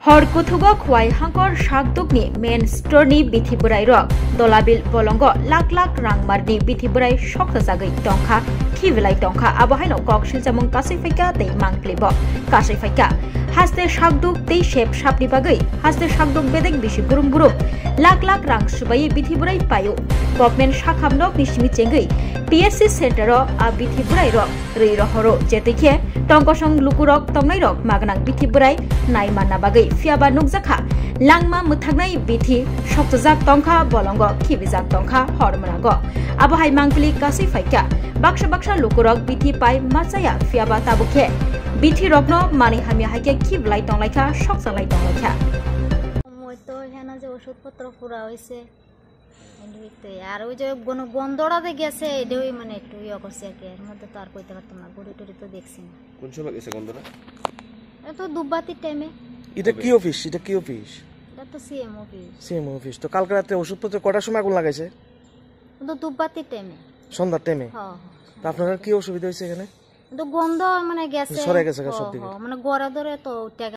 हर कुथुगो खुवाई हांकर शाकदुकनि main स्टोरनि बिथिबुराय रक दलाबिल बलंग लाख लाख रांमारनि बिथिबुराय सकजागै टंका खिबिलाय टंका आबहायनो ककसिल जामुं कासैफाइका दै मांप्लिब कासैफाइका हास्ते शाकदुक दै शेप शापनि बागै हास्ते शाकदुक बेदेक बिसि गुरुम गुरुम लाख लाख रां सुबायै बिथिबुराय पायो गभर्नमेंट शाखामनक निसिमि चेंगै PSC सेंटर आ बिथिबुराय रक रै रहरो जेतैखे टंकसं लुकुरक तंनाय रक मागनां बिथिबुराय नायमानना बागै फियाबा नुकजाखा लांमा मुथागनाय बिथि सक्तजाक टंका बलंग खिबिजाक टंका हरमनाग आबहाय मांगपलि कासै फाइका बाक्सा बाक्सा लुकुरक बिथि पाय माचाया फियाबा ताबुखे बिथि रकनो मानि हामि हाइके खिबलाय टंलायखा सकजालाय टंलायखा তো এখানে যে ওষুধপত্র পুরা হয়েছে আর ওই যে গন্ধটাতে গেছে এটাই মানে একটু ইয়ে করছে আর কি এর মধ্যে তো আর কইতে পারতাম না গড়ি টড়ি তো দেখছি না কোন সময় গেছে গন্ধটা তো দুবাতির টাইমে এটা কি অফিস এটা তো সিএম অফিস তো কালকে রাতে ওষুধপত্র কটার সময় আগুন লাগাইছে তো দুবাতির টাইমে সন্ধ্যার টাইমে হ্যাঁ তা আপনার কি অসুবিধা হয়েছে এখানে তো গন্ধ মানে গেছে সরে গেছে সব দিকে মানে গড়া ধরে তো